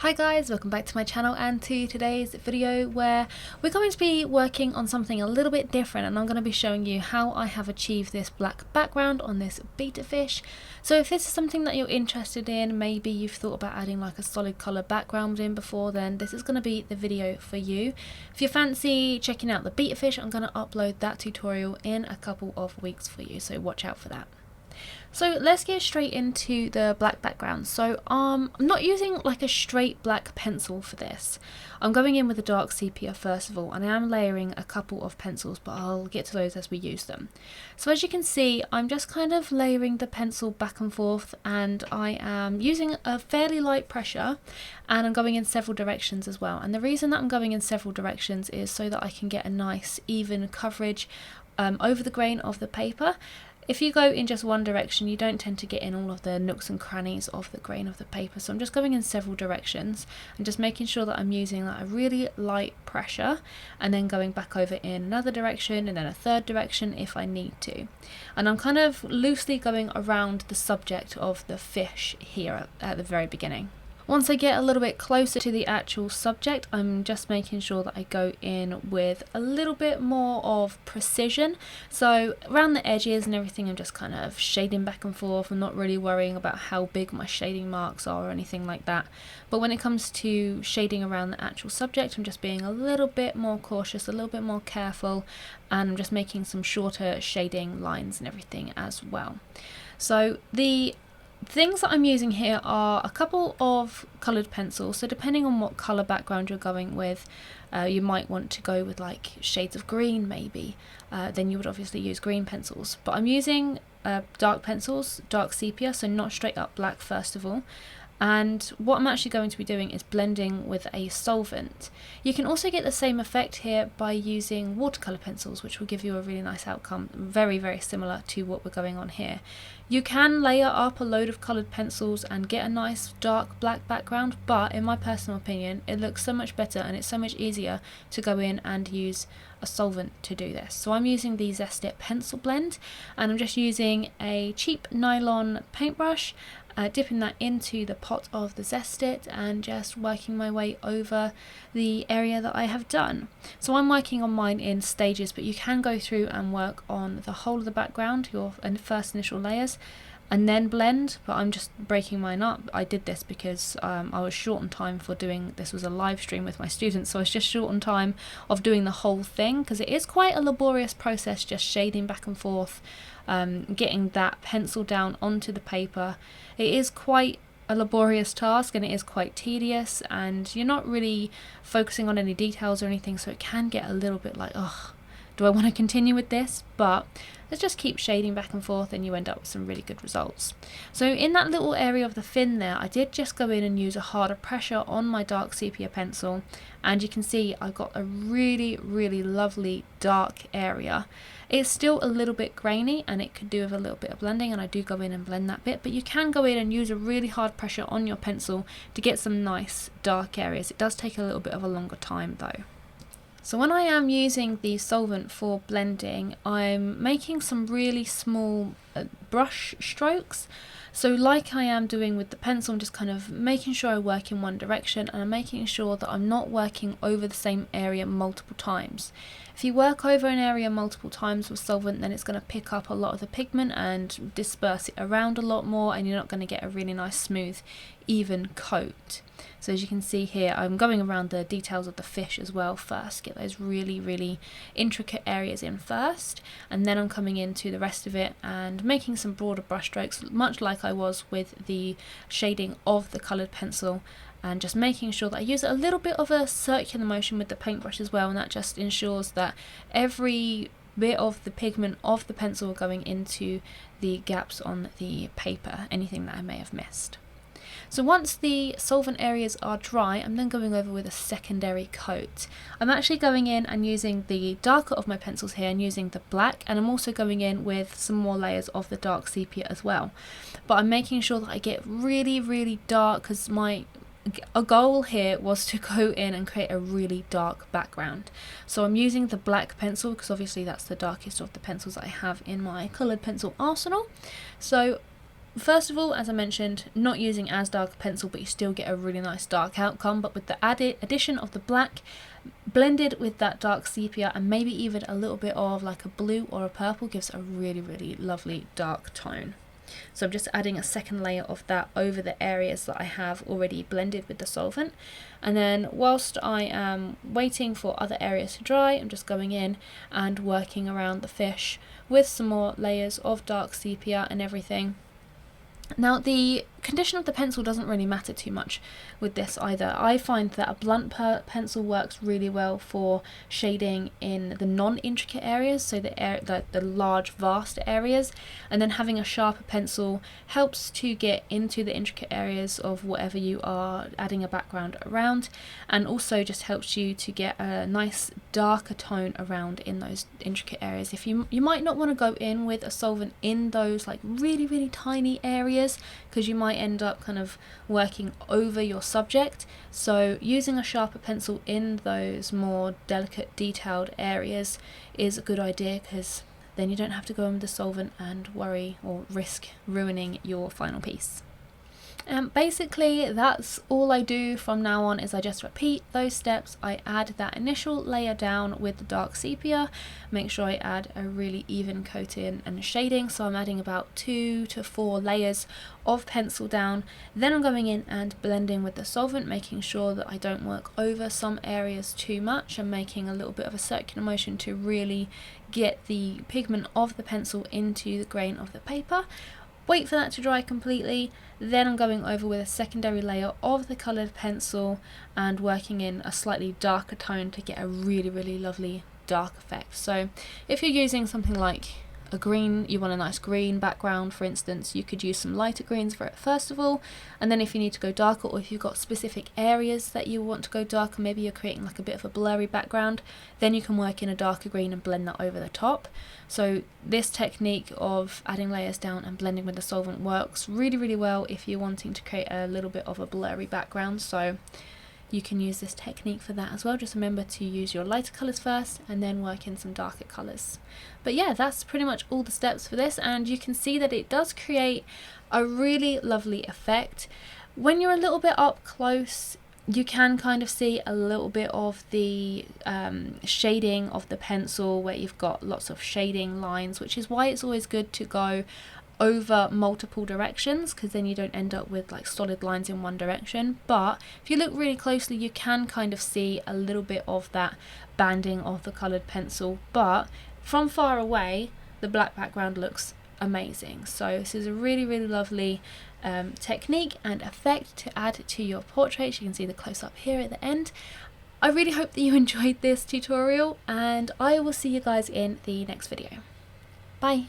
Hi guys, welcome back to my channel and to today's video where we're going to be working on something a little bit different, and I'm going to be showing you how I have achieved this black background on this betta fish. So if this is something that you're interested in, maybe you've thought about adding like a solid colour background in before, then this is going to be the video for you. If you fancy checking out the betta fish, I'm going to upload that tutorial in a couple of weeks for you, so watch out for that. So let's get straight into the black background. So I'm not using like a straight black pencil for this. I'm going in with a dark sepia first of all, and I am layering a couple of pencils, but I'll get to those as we use them. So as you can see, I'm just kind of layering the pencil back and forth, and I am using a fairly light pressure, and I'm going in several directions as well. And the reason that I'm going in several directions is so that I can get a nice even coverage over the grain of the paper. If you go in just one direction, you don't tend to get in all of the nooks and crannies of the grain of the paper. So I'm just going in several directions and just making sure that I'm using like a really light pressure, and then going back over in another direction and then a third direction if I need to. And I'm kind of loosely going around the subject of the fish here at the very beginning. Once I get a little bit closer to the actual subject, I'm just making sure that I go in with a little bit more of precision. So around the edges and everything, I'm just kind of shading back and forth. I'm not really worrying about how big my shading marks are or anything like that. But when it comes to shading around the actual subject, I'm just being a little bit more cautious, a little bit more careful, and I'm just making some shorter shading lines and everything as well. So the things that I'm using here are a couple of coloured pencils. So depending on what colour background you're going with, you might want to go with like shades of green maybe. Then you would obviously use green pencils. But I'm using dark pencils, dark sepia, so not straight up black first of all. And what I'm actually going to be doing is blending with a solvent. You can also get the same effect here by using watercolour pencils, which will give you a really nice outcome, very, very similar to what we're going on here. You can layer up a load of coloured pencils and get a nice dark black background, but in my personal opinion, it looks so much better and it's so much easier to go in and use a solvent to do this. So I'm using the Zest-It pencil blend, and I'm just using a cheap nylon paintbrush, dipping that into the pot of the Zest-It and just working my way over the area that I have done. So I'm working on mine in stages, but you can go through and work on the whole of the background, your first initial layers, and then blend, but I'm just breaking mine up. I did this because I was short on time for doing, this was a live stream with my students, so I was just short on time of doing the whole thing, because it is quite a laborious process just shading back and forth, getting that pencil down onto the paper. It is quite a laborious task and it is quite tedious, and you're not really focusing on any details or anything, so it can get a little bit like, oh, do I want to continue with this? But let's just keep shading back and forth and you end up with some really good results. So in that little area of the fin there, I did just go in and use a harder pressure on my dark sepia pencil, and you can see I got a really, really lovely dark area. It's still a little bit grainy and it could do with a little bit of blending, and I do go in and blend that bit, but you can go in and use a really hard pressure on your pencil to get some nice dark areas. It does take a little bit of a longer time though. So when I am using the solvent for blending, I'm making some really small brush strokes. So like I am doing with the pencil, I'm just kind of making sure I work in one direction, and I'm making sure that I'm not working over the same area multiple times. If you work over an area multiple times with solvent, then it's going to pick up a lot of the pigment and disperse it around a lot more, and you're not going to get a really nice smooth even coat. So as you can see here, I'm going around the details of the fish as well first, get those really, really intricate areas in first, and then I'm coming into the rest of it and making some broader brush strokes, much like I was with the shading of the coloured pencil, and just making sure that I use a little bit of a circular motion with the paintbrush as well, and that just ensures that every bit of the pigment of the pencil going into the gaps on the paper, anything that I may have missed. So once the solvent areas are dry, I'm then going over with a secondary coat. I'm actually going in and using the darker of my pencils here and using the black, and I'm also going in with some more layers of the dark sepia as well. But I'm making sure that I get really, really dark, because a goal here was to go in and create a really dark background. So I'm using the black pencil because obviously that's the darkest of the pencils that I have in my coloured pencil arsenal. So first of all, as I mentioned, not using as dark a pencil, but you still get a really nice dark outcome, but with the addition of the black blended with that dark sepia and maybe even a little bit of like a blue or a purple gives a really, really lovely dark tone. So I'm just adding a second layer of that over the areas that I have already blended with the solvent. And then whilst I am waiting for other areas to dry, I'm just going in and working around the fish with some more layers of dark sepia and everything. Now the condition of the pencil doesn't really matter too much with this either. I find that a blunt pencil works really well for shading in the non-intricate areas, so the large vast areas, and then having a sharper pencil helps to get into the intricate areas of whatever you are adding a background around, and also just helps you to get a nice darker tone around in those intricate areas. If you might not want to go in with a solvent in those like really tiny areas, because you might end up kind of working over your subject, so using a sharper pencil in those more delicate detailed areas is a good idea, because then you don't have to go in with the solvent and worry or risk ruining your final piece. Basically that's all I do from now on, is I just repeat those steps. I add that initial layer down with the dark sepia, make sure I add a really even coating and shading, so I'm adding about 2 to 4 layers of pencil down. Then I'm going in and blending with the solvent, making sure that I don't work over some areas too much and making a little bit of a circular motion to really get the pigment of the pencil into the grain of the paper. Wait for that to dry completely, then I'm going over with a secondary layer of the coloured pencil and working in a slightly darker tone to get a really lovely dark effect. So if you're using something like a green, you want a nice green background for instance, you could use some lighter greens for it first of all, and then if you need to go darker, or if you've got specific areas that you want to go darker, maybe you're creating like a bit of a blurry background, then you can work in a darker green and blend that over the top. So this technique of adding layers down and blending with the solvent works really well if you're wanting to create a little bit of a blurry background, so you can use this technique for that as well. Just remember to use your lighter colours first and then work in some darker colours. But yeah, that's pretty much all the steps for this, and you can see that it does create a really lovely effect. When you're a little bit up close, you can kind of see a little bit of the shading of the pencil where you've got lots of shading lines, which is why it's always good to go over multiple directions, because then you don't end up with like solid lines in one direction. But if you look really closely, you can kind of see a little bit of that banding of the coloured pencil, but from far away the black background looks amazing. So this is a really lovely technique and effect to add to your portraits. You can see the close-up here at the end. I really hope that you enjoyed this tutorial, and I will see you guys in the next video. Bye!